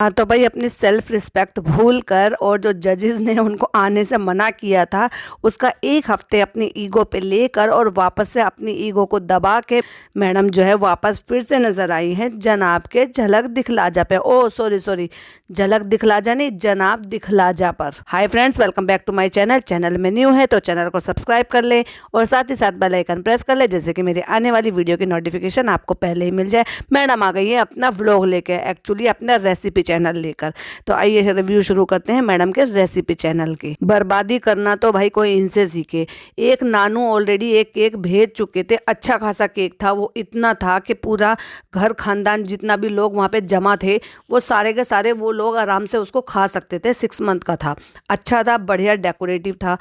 हाँ तो भाई अपनी सेल्फ रिस्पेक्ट भूल कर और जो जजेस ने उनको आने से मना किया था उसका एक हफ्ते अपनी ईगो पे लेकर और वापस से अपनी ईगो को दबा के मैडम जो है वापस फिर से नजर आई हैं जनाब के झलक दिखलाजा पे। ओ सॉरी झलक दिखलाजा नहीं, जनाब दिखलाजा पर। Hi friends, welcome back to my channel. Channel में न्यू है तो चैनल को सब्सक्राइब कर ले और साथ ही साथ बेल आइकन प्रेस कर ले जैसे कि मेरे आने वाली वीडियो की नोटिफिकेशन आपको पहले ही मिल जाए। मैडम आ गई है अपना व्लॉग लेके, एक्चुअली अपना रेसिपी चैनल लेकर। तो आइए रिव्यू शुरू करते हैं मैडम के रेसिपी चैनल की। बर्बादी करना तो भाई कोई इनसे सीखे। एक नानू ऑलरेडी एक केक भेज चुके थे, अच्छा खासा केक था, वो इतना था कि पूरा घर खानदान जितना भी लोग वहाँ पे जमा थे वो सारे के सारे वो लोग आराम से उसको खा सकते थे। 6 मंथ का था, अच्छा था, बढ़िया डेकोरेटिव था।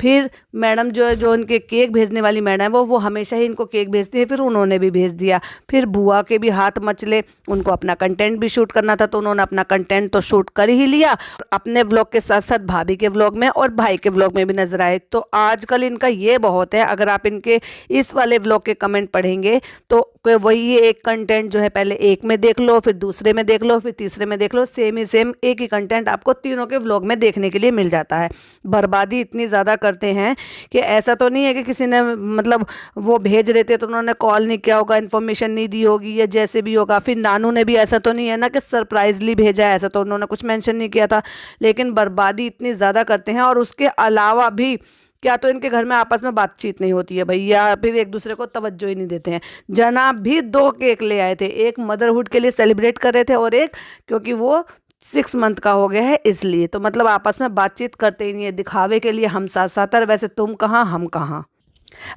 फिर मैडम जो है, जो उनके केक भेजने वाली मैडम है वो हमेशा ही इनको केक भेजती है, फिर उन्होंने भी भेज दिया। फिर बुआ के भी हाथ मचले, उनको अपना कंटेंट भी शूट करना था तो उन्होंने अपना कंटेंट तो शूट कर ही लिया, अपने व्लॉग के साथ साथ भाभी के व्लॉग में और भाई के व्लॉग में भी नजर आए। तो आजकल इनका ये बहुत है, अगर आप इनके इस वाले व्लॉग के कमेंट पढ़ेंगे तो वही एक कंटेंट जो है पहले एक में देख लो, फिर दूसरे में देख लो, फिर तीसरे में देख लो, सेम एक ही कंटेंट आपको तीनों के व्लॉग में देखने के लिए मिल जाता है। बर्बादी इतनी ज़्यादा करते हैं कि ऐसा तो नहीं है कि किसी ने मतलब वो भेज रहे थे तो उन्होंने कॉल नहीं किया होगा, इन्फॉर्मेशन नहीं दी होगी या जैसे भी होगा। फिर नानू ने भी ऐसा तो नहीं है ना कि सरप्राइजली भेजा है, ऐसा तो उन्होंने कुछ मेंशन नहीं किया था। लेकिन बर्बादी इतनी ज़्यादा करते हैं और उसके अलावा भी क्या तो इनके घर में आपस में बातचीत नहीं होती है भैया, फिर एक दूसरे को तवज्जो ही नहीं देते हैं। जनाब भी 2 केक ले आए थे, एक मदरहुड के लिए सेलिब्रेट कर रहे थे और एक क्योंकि वो 6 मंथ का हो गया है इसलिए। तो मतलब आपस में बातचीत करते ही नहीं है, दिखावे के लिए हम साथ साथ है, वैसे तुम कहाँ हम कहाँ।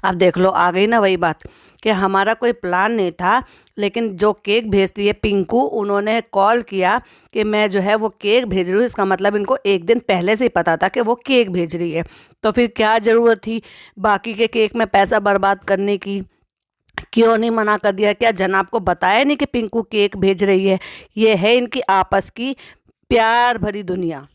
अब देख लो आ गई ना वही बात कि हमारा कोई प्लान नहीं था, लेकिन जो केक भेजती है पिंकू, उन्होंने कॉल किया कि मैं जो है वो केक भेज रही हूँ। इसका मतलब इनको एक दिन पहले से ही पता था कि वो केक भेज रही है, तो फिर क्या ज़रूरत थी बाकी के केक में पैसा बर्बाद करने की। क्यों नहीं मना कर दिया? क्या जनाब को बताया नहीं कि पिंकू केक भेज रही है? ये है इनकी आपस की प्यार भरी दुनिया।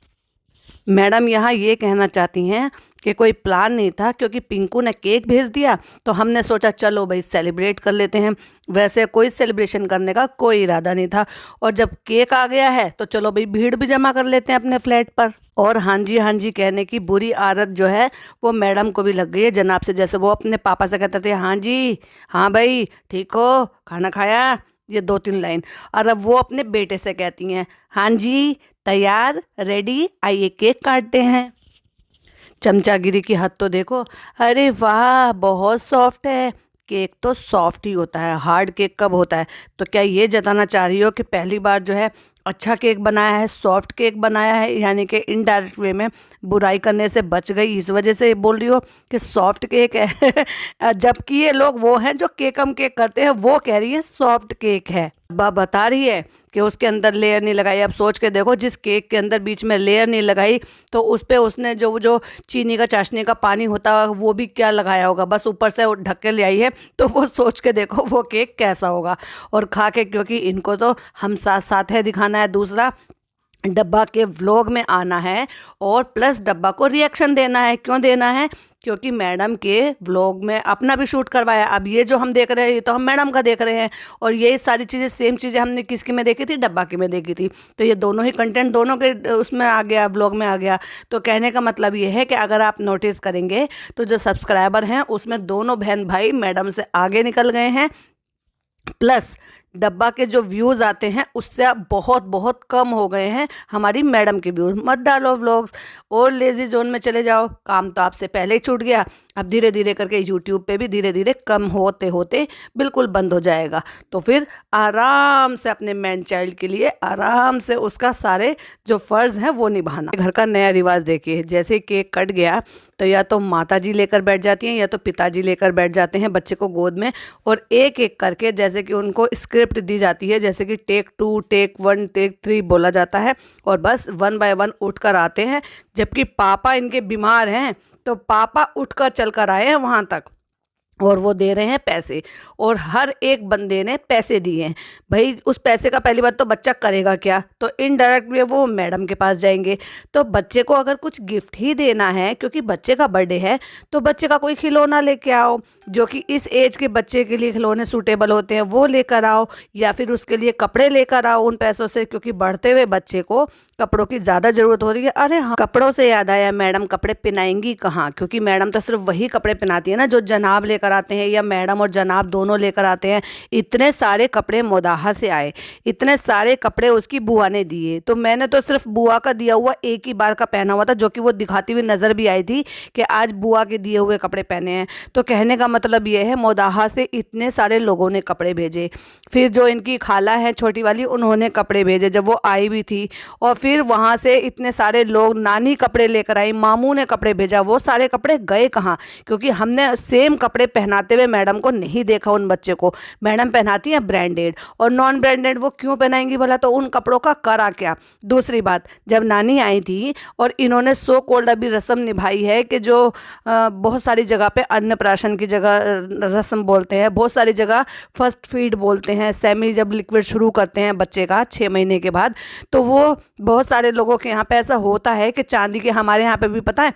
मैडम यहाँ ये कहना चाहती हैं कि कोई प्लान नहीं था, क्योंकि पिंकू ने केक भेज दिया तो हमने सोचा चलो भाई सेलिब्रेट कर लेते हैं। वैसे कोई सेलिब्रेशन करने का कोई इरादा नहीं था, और जब केक आ गया है तो चलो भाई भीड़ भी जमा कर लेते हैं अपने फ्लैट पर। और हाँ जी कहने की बुरी आदत जो है वो मैडम को भी लग गई है जनाब से। जैसे वो अपने पापा से कहते थे हाँ जी, हाँ भाई ठीक हो, खाना खाया, ये 2-3 लाइन। और अब वो अपने बेटे से कहती हैं हाँ जी तैयार, रेडी, आइए केक काटते हैं। चमचागिरी की हद तो देखो। अरे वाह बहुत सॉफ्ट है। केक तो सॉफ्ट ही होता है, हार्ड केक कब होता है? तो क्या ये जताना चाह रही हो कि पहली बार जो है अच्छा केक बनाया है, सॉफ्ट केक बनाया है, यानी कि इनडायरेक्ट वे में बुराई करने से बच गई, इस वजह से बोल रही हो कि सॉफ्ट केक है? जबकि ये लोग वो हैं जो केकम केक करते हैं, वो कह रही है सॉफ्ट केक है। बता रही है कि उसके अंदर लेयर नहीं लगाई। अब सोच के देखो, जिस केक के अंदर बीच में लेयर नहीं लगाई तो उस पे उसने जो जो चीनी का चाशनी का पानी होता है वो भी क्या लगाया होगा, बस ऊपर से ढक के ले आई है। तो वो सोच के देखो वो केक कैसा होगा। और खा के, क्योंकि इनको तो हम साथ साथ है दिखाना है, दूसरा डब्बा के व्लॉग में आना है और प्लस डब्बा को रिएक्शन देना है। क्यों देना है? क्योंकि मैडम के व्लॉग में अपना भी शूट करवाया। अब ये जो हम देख रहे हैं ये तो हम मैडम का देख रहे हैं, और ये सारी चीज़ें सेम चीज़ें हमने किसकी में देखी थी? डब्बा की में देखी थी। तो ये दोनों ही कंटेंट दोनों के उसमें आ गया, व्लॉग में आ गया। तो कहने का मतलब ये है कि अगर आप नोटिस करेंगे तो जो सब्सक्राइबर हैं उसमें दोनों बहन भाई मैडम से आगे निकल गए हैं, प्लस डब्बा के जो व्यूज़ आते हैं उससे अब बहुत बहुत कम हो गए हैं हमारी मैडम के व्यूज़। मत डालो व्लॉग्स और लेज़ी जोन में चले जाओ, काम तो आपसे पहले ही छूट गया। अब धीरे धीरे करके यूट्यूब पे भी धीरे धीरे कम होते होते बिल्कुल बंद हो जाएगा। तो फिर आराम से अपने मैन चाइल्ड के लिए आराम से उसका सारे जो फ़र्ज़ हैं वो निभाना। घर का नया रिवाज देखिए, जैसे केक कट गया तो या तो माता जी लेकर बैठ जाती हैं या तो पिताजी लेकर बैठ जाते हैं बच्चे को गोद में, और एक एक करके जैसे कि उनको स्क्रिप्ट दी जाती है, जैसे कि टेक 2, टेक 1, टेक 3 बोला जाता है, और बस 1 बाय 1 उठ कर आते हैं। जबकि पापा इनके बीमार हैं तो पापा उठकर चल कर आए हैं वहाँ तक, और वो दे रहे हैं पैसे, और हर एक बंदे ने पैसे दिए हैं। भाई उस पैसे का पहली बात तो बच्चा करेगा क्या, तो इनडायरेक्टली वो मैडम के पास जाएंगे। तो बच्चे को अगर कुछ गिफ्ट ही देना है, क्योंकि बच्चे का बर्थडे है, तो बच्चे का कोई खिलौना लेके आओ, जो कि इस एज के बच्चे के लिए खिलौने सूटेबल होते हैं वो लेकर आओ, या फिर उसके लिए कपड़े लेकर आओ उन पैसों से, क्योंकि बढ़ते हुए बच्चे को कपड़ों की ज़्यादा ज़रूरत हो रही है। अरे हाँ, कपड़ों से याद आया, मैडम कपड़े पहनाएंगी कहाँ, क्योंकि मैडम तो सिर्फ वही कपड़े पहनाती है ना जो जनाब लेकर आते हैं, या मैडम और जनाब दोनों लेकर आते हैं। इतने सारे कपड़े मोदाहा से आए, इतने सारे कपड़े उसकी बुआ ने दिए, तो मैंने तो सिर्फ बुआ का दिया हुआ एक ही बार का पहना हुआ था, जो कि वो दिखाती हुई नज़र भी आई थी कि आज बुआ के दिए हुए कपड़े पहने हैं। तो कहने का मतलब ये है, मोदाहा से इतने सारे लोगों ने कपड़े भेजे। फिर जो इनकी खाला है छोटी वाली, उन्होंने कपड़े भेजे जब वो आई भी थी, और फिर वहाँ से इतने सारे लोग, नानी कपड़े लेकर आई, मामू ने कपड़े भेजा। वो सारे कपड़े गए कहाँ, क्योंकि हमने सेम कपड़े पहनाते हुए मैडम को नहीं देखा उन बच्चे को। मैडम पहनाती हैं ब्रांडेड, और नॉन ब्रांडेड वो क्यों पहनाएंगी भला, तो उन कपड़ों का करा क्या। दूसरी बात, जब नानी आई थी और इन्होंने सो कोल्ड अभी रस्म निभाई है कि जो बहुत सारी जगह पे अन्नप्राशन की जगह रस्म बोलते हैं, बहुत सारी जगह फर्स्ट फीड बोलते हैं, सेमी जब लिक्विड शुरू करते हैं बच्चे का 6 महीने के बाद, तो वो बहुत सारे लोगों के यहाँ पे ऐसा होता है कि चांदी के, हमारे यहाँ पे भी पता है,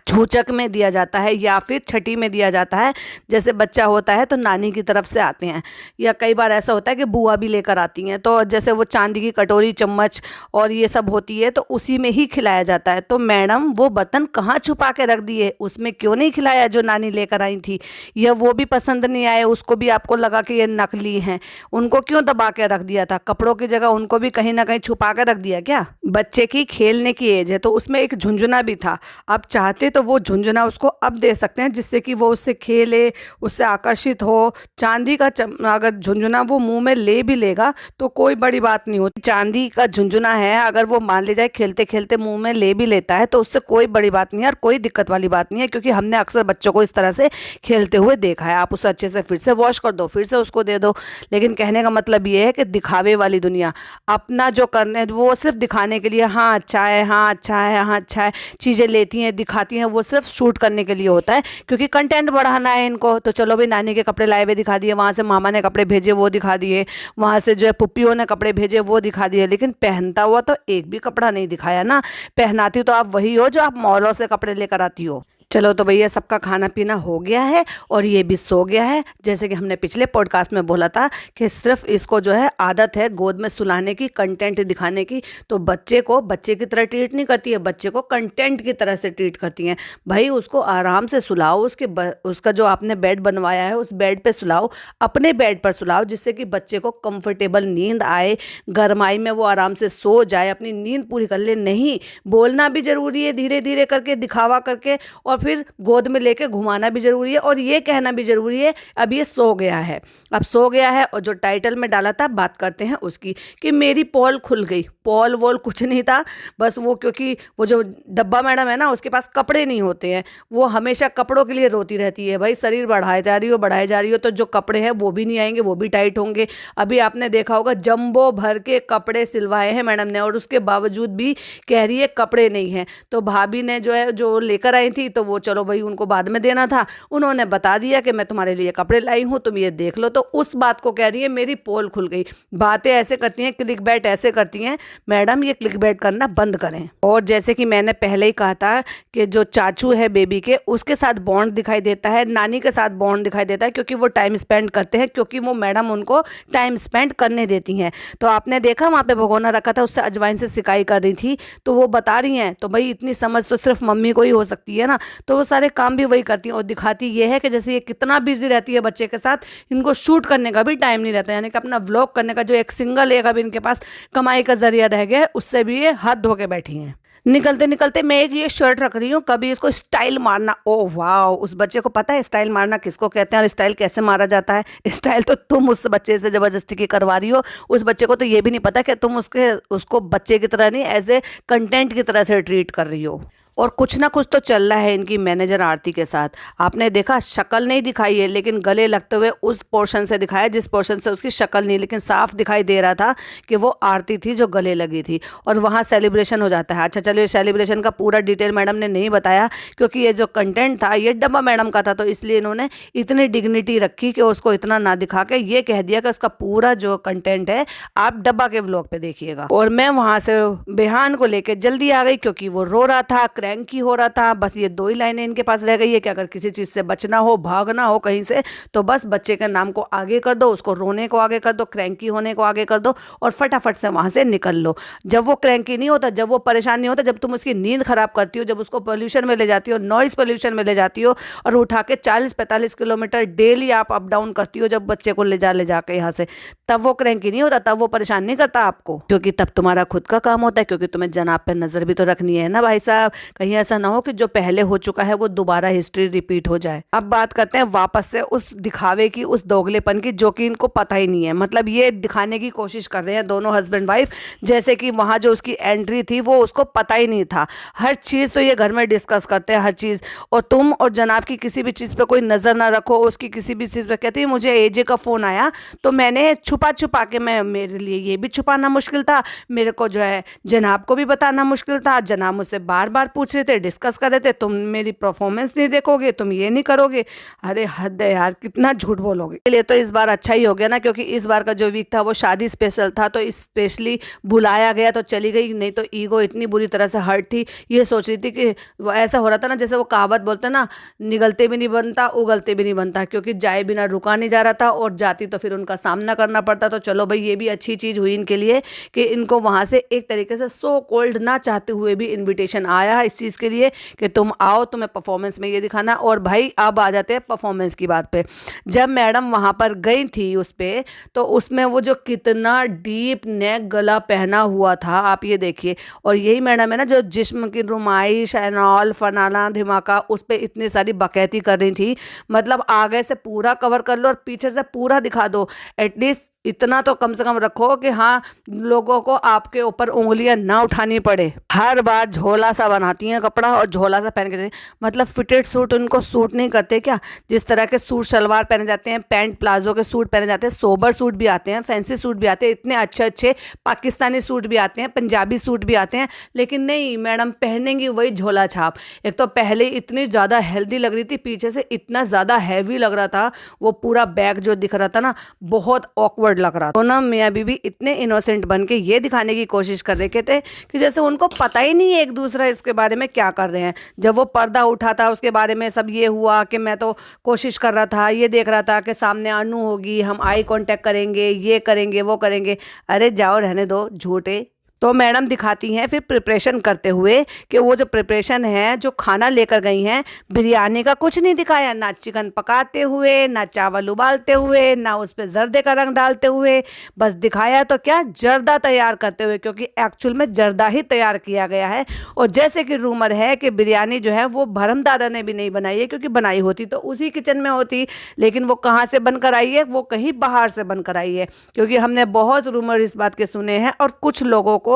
छूचक में दिया जाता है या फिर छठी में दिया जाता है। जैसे बच्चा होता है तो नानी की तरफ से आते हैं, या कई बार ऐसा होता है कि बुआ भी लेकर आती हैं, तो जैसे वो चांदी की कटोरी, चम्मच और ये सब होती है, तो उसी में ही खिलाया जाता है। तो मैडम वो बर्तन कहाँ छुपा के रख दिए, उसमें क्यों नहीं खिलाया जो नानी लेकर आई थी, या वो भी पसंद नहीं आए, उसको भी आपको लगा कि ये नकली हैं, उनको क्यों दबा के रख दिया था, कपड़ों की जगह उनको भी कहीं ना कहीं छुपा के रख दिया क्या। बच्चे की खेलने की एज है, तो उसमें एक झुंझुना भी था, आप चाहते तो वो झुंझुना उसको अब दे सकते हैं, जिससे कि वो उससे खेले, उससे आकर्षित हो। चांदी का अगर झुंझुना वो मुंह में ले भी लेगा तो कोई बड़ी बात नहीं होती। चांदी का झुंझुना है, अगर वो मान ले जाए खेलते खेलते मुंह में ले भी लेता है तो उससे कोई बड़ी बात नहीं है और कोई दिक्कत वाली बात नहीं है, क्योंकि हमने अक्सर बच्चों को इस तरह से खेलते हुए देखा है। आप उसे अच्छे से फिर से वॉश कर दो, फिर से उसको दे दो। लेकिन कहने का मतलब ये है कि दिखावे वाली दुनिया, अपना जो करने वो सिर्फ दिखाने के लिए, हाँ अच्छा है, हाँ अच्छा है, हाँ अच्छा है, चीज़ें लेती हैं दिखाती हैं, वो सिर्फ शूट करने के लिए होता है, क्योंकि कंटेंट बढ़ाना है इनको। तो चलो भाई, नानी के कपड़े लाए हुए दिखा दिए, वहाँ से मामा ने कपड़े भेजे वो दिखा दिए, वहाँ से जो है पुप्पियों ने कपड़े भेजे वो दिखा दिए, लेकिन पहनता हुआ तो एक भी कपड़ा नहीं दिखाया ना। पहनाती तो आप वही हो जो आप मॉलों से कपड़े लेकर आती हो। चलो तो भैया, सबका खाना पीना हो गया है और ये भी सो गया है। जैसे कि हमने पिछले पॉडकास्ट में बोला था कि सिर्फ इसको जो है आदत है गोद में सुलाने की, कंटेंट दिखाने की, तो बच्चे को बच्चे की तरह ट्रीट नहीं करती है, बच्चे को कंटेंट की तरह से ट्रीट करती हैं। भाई उसको आराम से सुलाओ, उसका जो आपने बेड बनवाया है उस बेड पे सुलाओ, अपने बेड पर सुलाओ, जिससे कि बच्चे को कंफर्टेबल नींद आए, गरमाई में वो आराम से सो जाए, अपनी नींद पूरी कर ले। नहीं, बोलना भी ज़रूरी है धीरे धीरे करके, दिखावा करके, और फिर गोद में लेके घुमाना भी जरूरी है, और ये कहना भी जरूरी है अब ये सो गया है, अब सो गया है। और जो टाइटल में डाला था, बात करते हैं उसकी, कि मेरी पोल खुल गई। पोल वोल कुछ नहीं था, बस वो, क्योंकि वो जो डब्बा मैडम है ना, उसके पास कपड़े नहीं होते हैं, वो हमेशा कपड़ों के लिए रोती रहती है। भाई शरीर बढ़ाए जा रही हो, बढ़ाए जा रही हो, तो जो कपड़े हैं वो भी नहीं आएंगे, वो भी टाइट होंगे। अभी आपने देखा होगा जंबो भर के कपड़े सिलवाए हैं मैडम ने, और उसके बावजूद भी कह रही है कपड़े नहीं हैं। तो भाभी ने जो है, जो लेकर आई थी, तो वो चलो भाई उनको बाद में देना था, उन्होंने बता दिया कि मैं तुम्हारे लिए कपड़े लाई हूँ, तुम ये देख लो। तो उस बात को कह रही है मेरी पोल खुल गई। बातें ऐसे करती हैं, क्लिक बैट ऐसे करती हैं मैडम, ये क्लिक बैट करना बंद करें। और जैसे कि मैंने पहले ही कहा था कि जो चाचू है बेबी के, उसके साथ बॉन्ड दिखाई देता है, नानी के साथ बॉन्ड दिखाई देता है, क्योंकि वो टाइम स्पेंड करते हैं, क्योंकि वो मैडम उनको टाइम स्पेंड करने देती हैं। तो आपने देखा वहाँ पे भगोना रखा था, उससे अजवाइन से सिकाई कर रही थी, तो वो बता रही हैं। तो भाई इतनी समझ तो सिर्फ मम्मी को ही हो सकती है ना, तो वो सारे काम भी वही करती हैं। और दिखाती ये है कि जैसे ये कितना बिजी रहती है बच्चे के साथ, इनको शूट करने का भी टाइम नहीं रहता, यानी कि अपना व्लॉग करने का जो एक सिंगल एक अभी इनके पास कमाई का जरिया रह गया है, उससे भी ये हाथ धो के बैठी हैं। निकलते निकलते मैं एक ये शर्ट रख रही हूँ, कभी इसको स्टाइल मारना। ओ वाह, उस बच्चे को पता है स्टाइल मारना किसको कहते हैं और स्टाइल कैसे मारा जाता है। स्टाइल तो तुम उस बच्चे से जबरदस्ती की करवा रही हो, उस बच्चे को तो ये भी नहीं पता कि तुम उसको बच्चे की तरह नहीं, एज ए कंटेंट की तरह से ट्रीट कर रही हो। और कुछ ना कुछ तो चल रहा है इनकी मैनेजर आरती के साथ। आपने देखा, शक्ल नहीं दिखाई है लेकिन गले लगते हुए उस पोर्शन से दिखाया जिस पोर्शन से उसकी शक्ल नहीं, लेकिन साफ दिखाई दे रहा था कि वो आरती थी जो गले लगी थी। और वहाँ सेलिब्रेशन हो जाता है। अच्छा चलिए, सेलिब्रेशन का पूरा डिटेल मैडम ने नहीं बताया क्योंकि ये जो कंटेंट था ये डब्बा मैडम का था, तो इसलिए इन्होंने इतनी डिग्निटी रखी कि उसको इतना ना दिखा के ये कह दिया कि उसका पूरा जो कंटेंट है आप डब्बा के व्लॉग पे देखिएगा। और मैं वहां से बेहान को लेके जल्दी आ गई क्योंकि वो रो रहा था, क्रैंकी हो रहा था। बस ये 2 ही लाइनें इनके पास रह गई है कि अगर किसी चीज से बचना हो, भागना हो कहीं से, तो बस बच्चे के नाम को आगे कर दो, उसको रोने को आगे कर दो, क्रैंकी होने को आगे कर दो और फटाफट से वहां से निकल लो। जब वो क्रैंकी नहीं होता, जब वो परेशान नहीं होता, जब तुम उसकी नींद खराब करती हो, जब उसको पोल्यूशन में ले जाती हो, नॉइज पोल्यूशन में ले जाती हो और उठा के 40-45 किलोमीटर डेली आप अप डाउन करती हो जब बच्चे को ले जा के यहाँ से, तब वो क्रैंकी नहीं होता, तब वो परेशान नहीं करता आपको, क्योंकि तब तुम्हारा खुद का काम होता है, क्योंकि तुम्हें जनाब पे नजर भी तो रखनी है ना भाई साहब। कहीं ऐसा ना हो कि जो पहले हो चुका है वो दोबारा हिस्ट्री रिपीट हो जाए। अब बात करते हैं वापस से उस दिखावे की, उस दोगलेपन की, जो कि इनको पता ही नहीं है। मतलब ये दिखाने की कोशिश कर रहे हैं दोनों हस्बैंड वाइफ, जैसे कि वहां जो उसकी एंट्री थी वो उसको पता ही नहीं था। हर चीज तो ये घर में डिस्कस करते हैं, हर चीज। और तुम और जनाब की किसी भी चीज पे कोई नजर ना रखो, उसकी किसी भी चीज पे। कहती है मुझे एजे का फोन आया तो मैंने छुपा छुपा के, मैं, मेरे लिए ये भी छुपाना मुश्किल था, मेरे को जो है जनाब को भी बताना मुश्किल था। जनाब मुझसे बार बार पूछ रहे थे, डिस्कस कर रहे थे, तुम मेरी परफॉर्मेंस नहीं देखोगे, तुम ये नहीं करोगे। अरे हद है यार, कितना झूठ बोलोगे। इसलिए तो इस बार अच्छा ही हो गया ना, क्योंकि इस बार का जो वीक था वो शादी स्पेशल था, तो स्पेशली बुलाया गया तो चली गई। नहीं तो ईगो इतनी बुरी तरह से हर्ट थी, ये सोच रही थी कि वो ऐसा हो रहा था ना, जैसे वो कहावत बोलते हैं ना, निगलते भी नहीं बनता उगलते भी नहीं बनता, क्योंकि जाए बिना रुका नहीं जा रहा था और जाती तो फिर उनका सामना करना पड़ता। तो चलो भाई, ये भी अच्छी चीज़ हुई इनके लिए कि इनको वहाँ से एक तरीके से सो कोल्ड ना चाहते हुए भी इनविटेशन आया है इस चीज़ के लिए कि तुम आओ, तुम्हें परफॉर्मेंस में ये दिखाना। और भाई अब आ जाते हैं परफॉर्मेंस की बात पे। जब मैडम वहाँ पर गई थी उस पर, तो उसमें वो जो कितना डीप नेक गला पहना हुआ था आप ये देखिए। और यही मैडम है ना जो जिस्म की रुमाइश एंड ऑल फनाना धमाका उस पर इतनी सारी बकैती कर रही थी। मतलब आगे से पूरा कवर कर लो और पीछे से पूरा दिखा दो, एटलीस्ट इतना तो कम से कम रखो कि हाँ, लोगों को आपके ऊपर उंगलियां ना उठानी पड़े। हर बार झोला सा बनाती हैं कपड़ा और झोला सा पहन के, मतलब फिटेड सूट उनको सूट नहीं करते क्या? जिस तरह के सूट सलवार पहने जाते हैं, पैंट प्लाजो के सूट पहने जाते हैं, सोबर सूट भी आते हैं, फैंसी सूट भी आते हैं, इतने अच्छे अच्छे पाकिस्तानी सूट भी आते हैं, पंजाबी सूट भी आते हैं, लेकिन नहीं, मैडम पहनेंगी वही झोला छाप। एक तो पहले इतनी ज़्यादा हेल्दी लग रही थी, पीछे से इतना ज़्यादा हैवी लग रहा था, वो पूरा बैग जो दिख रहा था ना, बहुत ऑकवर्ड लग रहा था। तो ना मियाँ बीवी इतने इनोसेंट बन के ये दिखाने की कोशिश कर रहे थे कि जैसे उनको पता ही नहीं है एक दूसरा इसके बारे में क्या कर रहे हैं। जब वो पर्दा उठा था उसके बारे में सब ये हुआ कि मैं तो कोशिश कर रहा था, ये देख रहा था कि सामने अनु होगी, हम आई कांटेक्ट करेंगे, ये करेंगे, वो करेंगे। अरे जाओ, रहने दो झूठे। तो मैडम दिखाती हैं फिर प्रिपरेशन करते हुए कि वो जो प्रिपरेशन है, जो खाना लेकर गई हैं, बिरयानी का कुछ नहीं दिखाया, ना चिकन पकाते हुए, ना चावल उबालते हुए, ना उस पर जर्दे का रंग डालते हुए, बस दिखाया तो क्या, जर्दा तैयार करते हुए, क्योंकि एक्चुअल में जर्दा ही तैयार किया गया है। और जैसे कि रूमर है कि बिरयानी जो है वो भरम दादा ने भी नहीं बनाई है, क्योंकि बनाई होती तो उसी किचन में होती, लेकिन वो कहाँ से बनकर आई है, वो कहीं बाहर से बनकर आई है। क्योंकि हमने बहुत रूमर इस बात के सुने हैं और कुछ लोगों को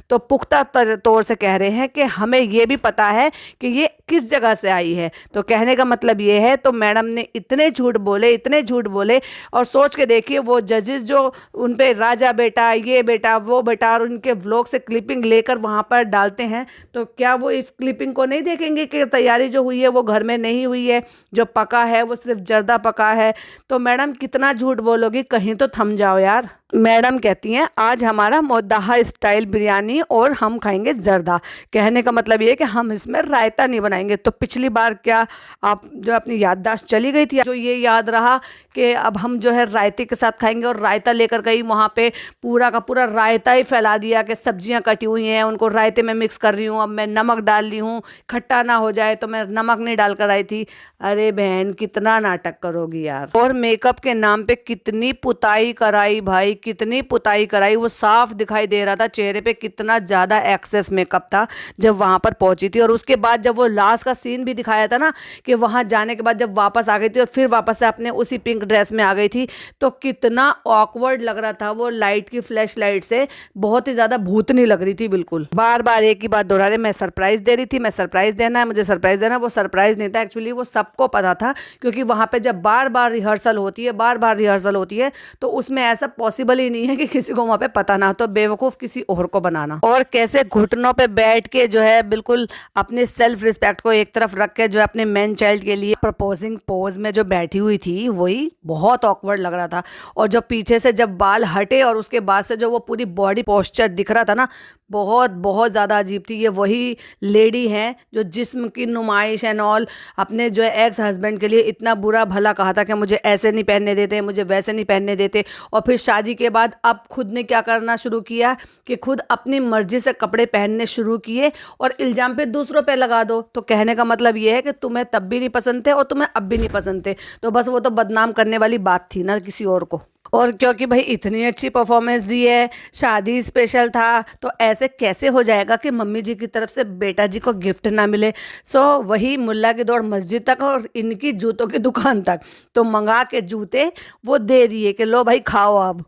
तो पुख्ता तौर से कह रहे हैं कि हमें ये भी पता है कि ये किस जगह से आई है। तो कहने का मतलब ये है, तो मैडम ने इतने झूठ बोले, इतने झूठ बोले। और सोच के देखिए, वो जजेस जो उन पे राजा बेटा, ये बेटा, वो बेटा, और उनके व्लॉग से क्लिपिंग लेकर वहाँ पर डालते हैं, तो क्या वो इस क्लिपिंग को नहीं देखेंगे कि तैयारी जो हुई है वो घर में नहीं हुई है, जो पका है वो सिर्फ जर्दा पका है? तो मैडम कितना झूठ बोलोगी, कहीं तो थम जाओ यार। मैडम कहती हैं आज हमारा मोदाहा स्टाइल बिरयानी और हम खाएंगे जर्दा। कहने का मतलब ये कि हम इसमें रायता नहीं बनाएंगे। तो पिछली बार क्या आप जो अपनी याददाश्त चली गई थी, जो ये याद रहा कि अब हम जो है रायते के साथ खाएंगे, और रायता लेकर गई वहाँ पे, पूरा का पूरा रायता ही फैला दिया कि सब्जियाँ कटी हुई हैं, उनको रायते में मिक्स कर रही हूँ, अब मैं नमक डाल रही हूँ, खट्टा ना हो जाए तो मैं नमक नहीं डाल कर आई थी। अरे बहन, कितना नाटक करोगी यार। और मेकअप के नाम पे कितनी पुताई कराई भाई, कितनी पुताई कराई, वो साफ दिखाई दे रहा था चेहरे पे कितना ज़्यादा एक्सेस मेकअप था जब वहाँ पर पहुंची थी। और उसके बाद जब वो लास्ट का सीन भी दिखाया था ना कि वहाँ जाने के बाद जब वापस आ गई थी और फिर वापस से अपने उसी पिंक ड्रेस में आ गई थी, तो कितना ऑकवर्ड लग रहा था। वो लाइट की फ्लैश लाइट से बहुत ही ज़्यादा भूतनी लग रही थी। बिल्कुल बार बार एक ही बात दोहरा रहे, मैं सरप्राइज़ दे रही थी, मैं सरप्राइज़ देना है, मुझे सरप्राइज़ देना। वो सरप्राइज़ नहीं था एक्चुअली, वो सबको पता था, क्योंकि वहाँ पे जब बार बार रिहर्सल होती है, बार बार रिहर्सल होती है, तो उसमें ऐसा पॉसिबल ही नहीं है कि किसी को वहाँ पे पता ना, तो बेवकूफ़ किसी और को बनाना। और कैसे घुटनों पे बैठ के जो है बिल्कुल अपने सेल्फ रिस्पेक्ट को एक तरफ रख के जो है अपने मैन चाइल्ड के लिए प्रपोजिंग पोज में जो बैठी हुई थी, वही बहुत ऑकवर्ड लग रहा था। और जब पीछे से जब बाल हटे और उसके बाद से जो वो पूरी बॉडी पोस्चर दिख रहा था ना, बहुत बहुत ज़्यादा अजीब थी। ये वही लेडी हैं जो जिस्म की नुमाइश एंड ऑल अपने जो है एक्स हस्बैंड के लिए इतना बुरा भला कहा था कि मुझे ऐसे नहीं पहनने देते, मुझे वैसे नहीं पहनने देते। और फिर शादी के बाद अब खुद ने क्या करना शुरू किया कि खुद अपनी मर्जी से कपड़े पहनने शुरू किए और इल्ज़ाम पे दूसरों पे लगा दो। तो कहने का मतलब ये है कि तुम्हें तब भी नहीं पसंद थे और तुम्हें अब भी नहीं पसंद थे, तो बस वो तो बदनाम करने वाली बात थी ना किसी और को। और क्योंकि भाई इतनी अच्छी परफॉर्मेंस दी है, शादी स्पेशल था, तो ऐसे कैसे हो जाएगा कि मम्मी जी की तरफ से बेटा जी को गिफ्ट ना मिले। सो वही मुल्ला की दौड़ मस्जिद तक और इनकी जूतों की दुकान तक, तो मंगा के जूते वो दे दिए कि लो भाई खाओ अब।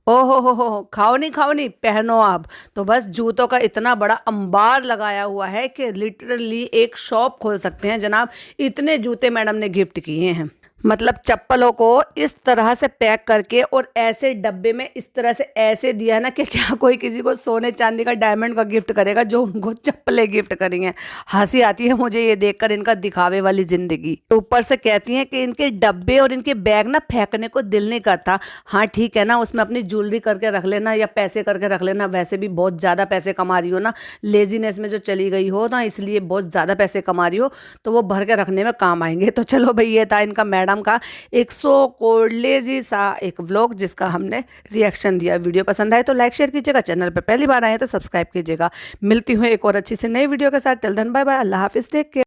ओहो हो, खाओ नहीं पहनो आप। तो बस जूतों का इतना बड़ा अंबार लगाया हुआ है कि लिटरली एक शॉप खोल सकते हैं जनाब, इतने जूते मैडम ने गिफ्ट किए हैं। मतलब चप्पलों को इस तरह से पैक करके और ऐसे डब्बे में इस तरह से ऐसे दिया है ना कि क्या कोई किसी को सोने चांदी का डायमंड का गिफ्ट करेगा जो उनको चप्पलें गिफ्ट करी हैं। हंसी आती है मुझे ये देखकर इनका दिखावे वाली जिंदगी। ऊपर से कहती हैं कि इनके डब्बे और इनके बैग ना फेंकने को दिल नहीं करता। हाँ ठीक है ना, उसमें अपनी ज्वेलरी करके रख लेना या पैसे करके रख लेना, वैसे भी बहुत ज़्यादा पैसे कमा रही हो ना, लेजीनेस में जो चली गई हो ना, इसलिए बहुत ज़्यादा पैसे कमा रही हो, तो वो भर के रखने में काम आएंगे। तो चलो भाई, ये था इनका मैडम का 100 कोडलेजी सा एक व्लॉग जिसका हमने रिएक्शन दिया। वीडियो पसंद आए तो लाइक शेयर कीजिएगा, चैनल पर पहली बार आए तो सब्सक्राइब कीजिएगा। मिलती हूँ एक और अच्छी सी नई वीडियो के साथ। टिल देन बाय बाय, अल्लाह हाफिज़, टेक केयर।